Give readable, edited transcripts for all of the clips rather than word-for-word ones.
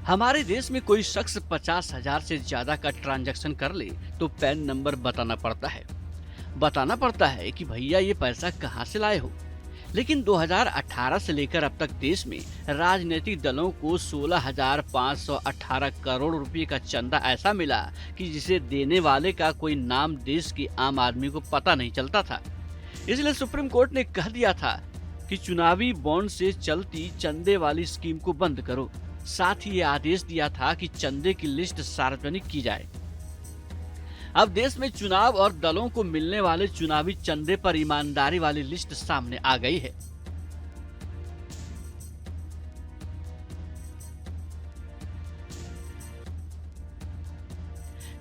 हमारे देश में कोई शख्स 50,000 से ज्यादा का ट्रांजैक्शन कर ले तो पैन नंबर बताना पड़ता है। बताना पड़ता है कि भैया ये पैसा कहाँ से लाए हो। लेकिन 2018 से लेकर अब तक देश में राजनीतिक दलों को 16,518 करोड़ रुपए का चंदा ऐसा मिला कि जिसे देने वाले का कोई नाम देश के आम आदमी को पता नहीं चलता था। इसलिए सुप्रीम कोर्ट ने कह दिया था कि चुनावी बॉन्ड से चलती चंदे वाली स्कीम को बंद करो। साथ ही ये आदेश दिया था कि चंदे की लिस्ट सार्वजनिक की जाए। अब देश में चुनाव और दलों को मिलने वाले चुनावी चंदे पर ईमानदारी वाली लिस्ट सामने आ गई है।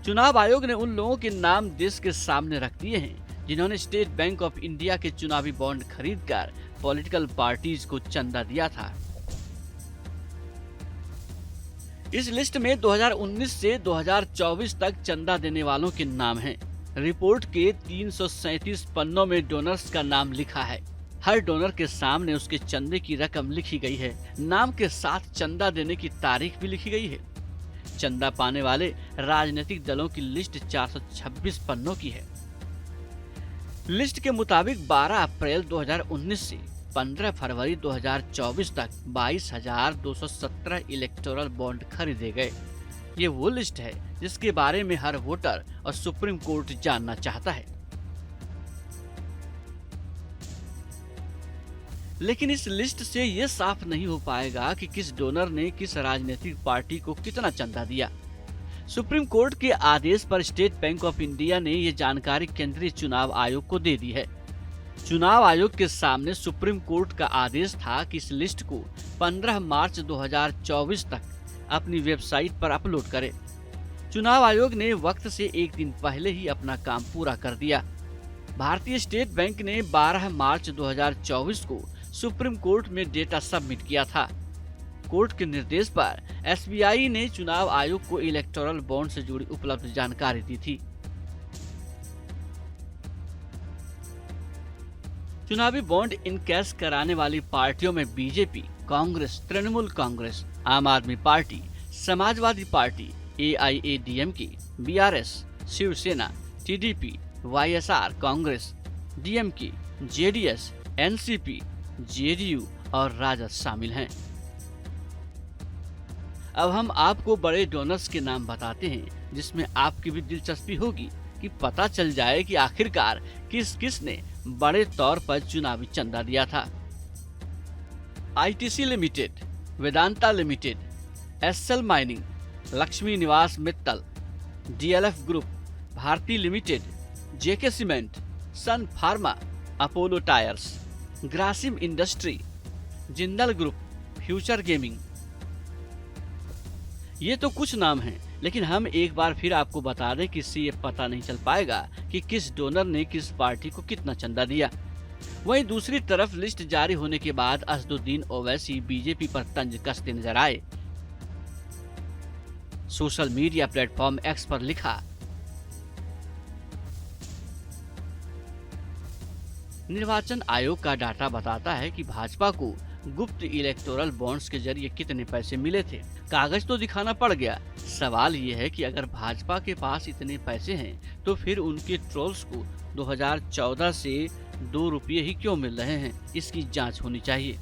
चुनाव आयोग ने उन लोगों के नाम देश के सामने रख दिए हैं जिन्होंने स्टेट बैंक ऑफ इंडिया के चुनावी बॉन्ड खरीदकर पॉलिटिकल पार्टीज को चंदा दिया था। इस लिस्ट में 2019 से 2024 तक चंदा देने वालों के नाम हैं। रिपोर्ट के 337 पन्नों में डोनर्स का नाम लिखा है। हर डोनर के सामने उसके चंदे की रकम लिखी गई है। नाम के साथ चंदा देने की तारीख भी लिखी गई है। चंदा पाने वाले राजनीतिक दलों की लिस्ट 426 पन्नों की है। लिस्ट के मुताबिक 12 अप्रैल 2019 से 15 फरवरी 2024 तक 22,217 इलेक्टोरल बॉन्ड खरीदे गए। ये वो लिस्ट है जिसके बारे में हर वोटर और सुप्रीम कोर्ट जानना चाहता है। लेकिन इस लिस्ट से ये साफ नहीं हो पाएगा कि किस डोनर ने किस राजनीतिक पार्टी को कितना चंदा दिया। सुप्रीम कोर्ट के आदेश पर स्टेट बैंक ऑफ इंडिया ने ये जानकारी केंद्रीय चुनाव आयोग को दे दी है। चुनाव आयोग के सामने सुप्रीम कोर्ट का आदेश था कि इस लिस्ट को 15 मार्च 2024 तक अपनी वेबसाइट पर अपलोड करे। चुनाव आयोग ने वक्त से एक दिन पहले ही अपना काम पूरा कर दिया। भारतीय स्टेट बैंक ने 12 मार्च 2024 को सुप्रीम कोर्ट में डेटा सबमिट किया था। कोर्ट के निर्देश पर एसबीआई ने चुनाव आयोग को इलेक्टोरल बॉन्ड से जुड़ी उपलब्ध जानकारी दी थी। चुनावी बॉन्ड इनकैश कराने वाली पार्टियों में BJP, Congress, Trinamool Congress, Aam Aadmi Party, Samajwadi Party, AIADMK, BRS, Shivsena, TDP, YSR Congress, DMK, JDS, NCP, JDU और राजद शामिल हैं। अब हम आपको बड़े डोनर्स के नाम बताते हैं जिसमें आपकी भी दिलचस्पी होगी कि पता चल जाए कि आखिरकार किस किस ने बड़े तौर पर चुनावी चंदा दिया था। ITC Limited, Vedanta Limited, SL Mining, Lakshmi Niwas Mittal, DLF Group, Bharti Limited, JK Cement, Sun Pharma, Apollo Tyres, Grasim Industry, Jindal Group, Future Gaming. ये तो कुछ नाम हैं, लेकिन हम एक बार फिर आपको बता दें कि इससे ये पता नहीं चल पाएगा कि किस डोनर ने किस पार्टी को कितना चंदा दिया। वहीं दूसरी तरफ लिस्ट जारी होने के बाद असदुद्दीन ओवैसी बीजेपी पर तंज कसते नजर आए। सोशल मीडिया प्लेटफॉर्म एक्स पर लिखा, निर्वाचन आयोग का डाटा बताता है कि भाजपा को गुप्त इलेक्टोरल बॉन्ड्स के जरिए कितने पैसे मिले थे। कागज तो दिखाना पड़ गया। सवाल ये है कि अगर भाजपा के पास इतने पैसे हैं तो फिर उनके ट्रोल्स को 2014 से 2 रुपये ही क्यों मिल रहे हैं? इसकी जांच होनी चाहिए।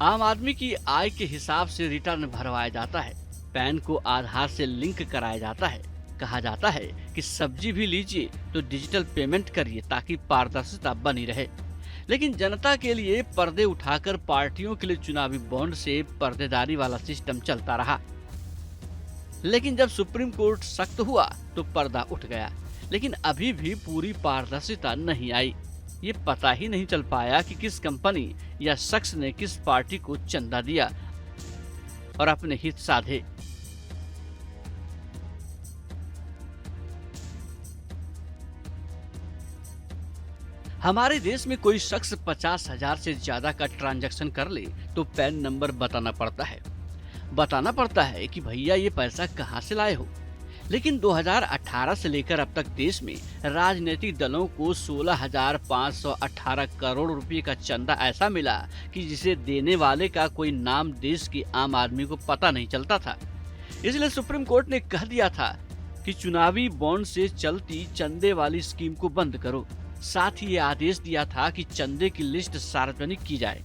आम आदमी की आय के हिसाब से रिटर्न भरवाया जाता है। पैन को आधार से लिंक कराया जाता है। कहा जाता है कि सब्जी भी लीजिए तो डिजिटल पेमेंट करिए ताकि पारदर्शिता बनी रहे। लेकिन जनता के लिए पर्दे उठाकर पार्टियों के लिए चुनावी बॉन्ड से पर्देदारी वाला सिस्टम चलता रहा। लेकिन जब सुप्रीम कोर्ट सख्त हुआ तो पर्दा उठ गया। लेकिन अभी भी पूरी पारदर्शिता नहीं आई। ये पता ही नहीं चल पाया कि किस कंपनी या शख्स ने किस पार्टी को चंदा दिया और अपने हित साधे। हमारे देश में कोई शख्स 50,000 से ज्यादा का ट्रांजैक्शन कर ले तो पैन नंबर बताना पड़ता है। बताना पड़ता है कि भैया ये पैसा कहाँ से लाए हो। लेकिन 2018 से लेकर अब तक देश में राजनीतिक दलों को 16,518 करोड़ रुपए का चंदा ऐसा मिला कि जिसे देने वाले का कोई नाम देश के आम आदमी को पता नहीं चलता था। इसलिए सुप्रीम कोर्ट ने कह दिया था कि चुनावी बॉन्ड से चलती चंदे वाली स्कीम को बंद करो। साथ ही ये आदेश दिया था कि चंदे की लिस्ट सार्वजनिक की जाए।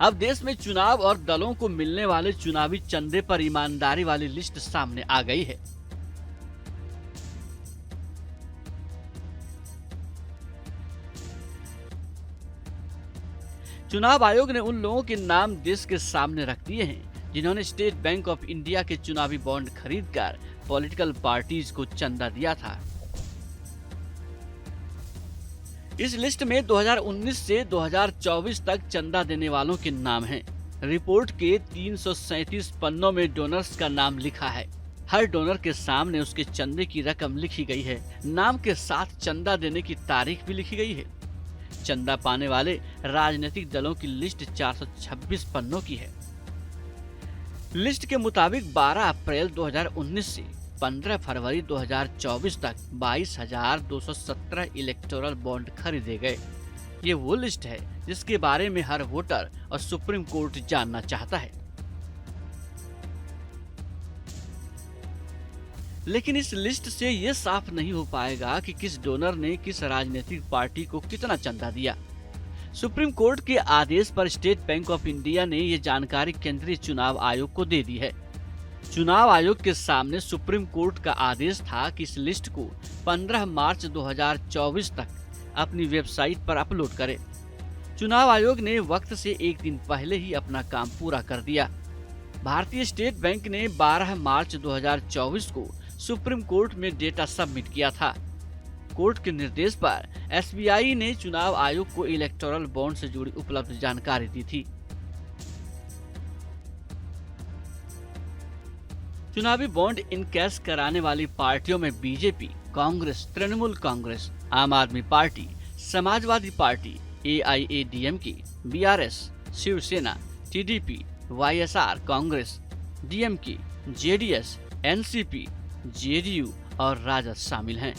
अब देश में चुनाव और दलों को मिलने वाले चुनावी चंदे पर ईमानदारी वाली लिस्ट सामने आ गई है। चुनाव आयोग ने उन लोगों के नाम देश के सामने रख दिए हैं जिन्होंने स्टेट बैंक ऑफ इंडिया के चुनावी बॉन्ड खरीदकर पॉलिटिकल पार्टीज को चंदा दिया था। इस लिस्ट में 2019 से 2024 तक चंदा देने वालों के नाम हैं। रिपोर्ट के 337 पन्नों में डोनर्स का नाम लिखा है। हर डोनर के सामने उसके चंदे की रकम लिखी गई है। नाम के साथ चंदा देने की तारीख भी लिखी गई है। चंदा पाने वाले राजनीतिक दलों की लिस्ट 426 पन्नों की है। लिस्ट के मुताबिक 12 अप्रैल 2019 से 15 फरवरी 2024 तक 22,217 इलेक्टोरल बॉन्ड खरीदे गए। ये वो लिस्ट है जिसके बारे में हर वोटर और सुप्रीम कोर्ट जानना चाहता है। लेकिन इस लिस्ट से ये साफ नहीं हो पाएगा कि किस डोनर ने किस राजनीतिक पार्टी को कितना चंदा दिया। सुप्रीम कोर्ट के आदेश पर स्टेट बैंक ऑफ इंडिया ने ये जानकारी केंद्रीय चुनाव आयोग को दे दी है। चुनाव आयोग के सामने सुप्रीम कोर्ट का आदेश था कि इस लिस्ट को 15 मार्च 2024 तक अपनी वेबसाइट पर अपलोड करे। चुनाव आयोग ने वक्त से एक दिन पहले ही अपना काम पूरा कर दिया। भारतीय स्टेट बैंक ने 12 मार्च 2024 को सुप्रीम कोर्ट में डेटा सबमिट किया था। कोर्ट के निर्देश पर एसबीआई ने चुनाव आयोग को इलेक्टोरल बॉन्ड से जुड़ी उपलब्ध जानकारी दी थी। चुनावी बॉन्ड इनकैश कराने वाली पार्टियों में BJP, Congress, Trinamool Congress, Aam Aadmi Party, Samajwadi Party, AIADMK, BRS, Shivsena, TDP, YSR Congress, DMK, JDS, NCP, JDU और राजद शामिल हैं।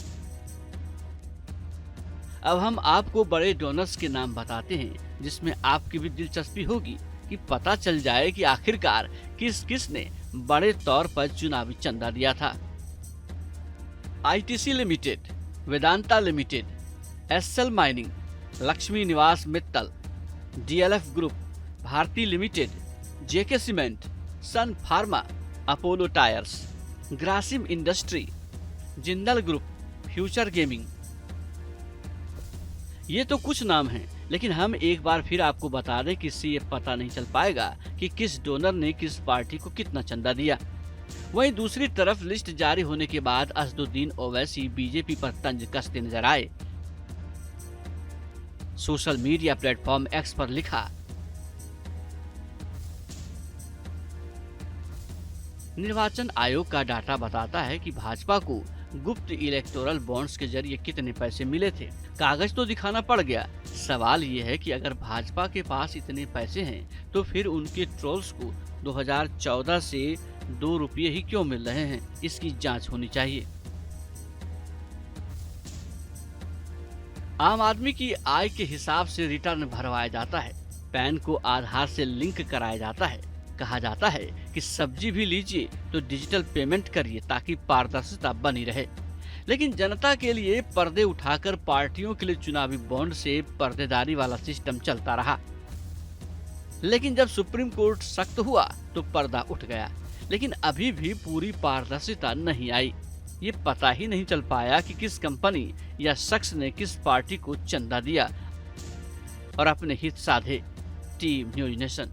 अब हम आपको बड़े डोनर्स के नाम बताते हैं जिसमें आपकी भी दिलचस्पी होगी कि पता चल जाए कि आखिरकार किस किस ने बड़े तौर पर चुनावी चंदा दिया था। ITC Limited, Vedanta Limited, SL Mining, Lakshmi Niwas Mittal, DLF Group, Bharti Limited, JK Cement, Sun Pharma, Apollo Tyres, Grasim Industry, Jindal Group, Future Gaming. ये तो कुछ नाम हैं, लेकिन हम एक बार फिर आपको बता दें कि इससे ये पता नहीं चल पाएगा कि किस डोनर ने किस पार्टी को कितना चंदा दिया। वहीं दूसरी तरफ लिस्ट जारी होने के बाद असदुद्दीन ओवैसी बीजेपी पर तंज कसते नजर आए। सोशल मीडिया प्लेटफॉर्म एक्स पर लिखा, निर्वाचन आयोग का डाटा बताता है कि भाजपा को गुप्त इलेक्टोरल बॉन्ड्स के जरिए कितने पैसे मिले थे। कागज तो दिखाना पड़ गया। सवाल ये है कि अगर भाजपा के पास इतने पैसे हैं तो फिर उनके ट्रोल्स को 2014 से 2 रुपये ही क्यों मिल रहे हैं? इसकी जांच होनी चाहिए। आम आदमी की आय के हिसाब से रिटर्न भरवाया जाता है। पैन को आधार से लिंक कराया जाता है। कहा जाता है कि सब्जी भी लीजिए तो डिजिटल पेमेंट करिए ताकि पारदर्शिता बनी रहे। लेकिन जनता के लिए पर्दे उठाकर पार्टियों के लिए चुनावी बॉन्ड से पर्देदारी वाला सिस्टम चलता रहा। लेकिन जब सुप्रीम कोर्ट सख्त हुआ तो पर्दा उठ गया। लेकिन अभी भी पूरी पारदर्शिता नहीं आई। ये पता ही नहीं चल पाया कि किस कंपनी या शख्स ने किस पार्टी को चंदा दिया और अपने हित साधे। Team news nation.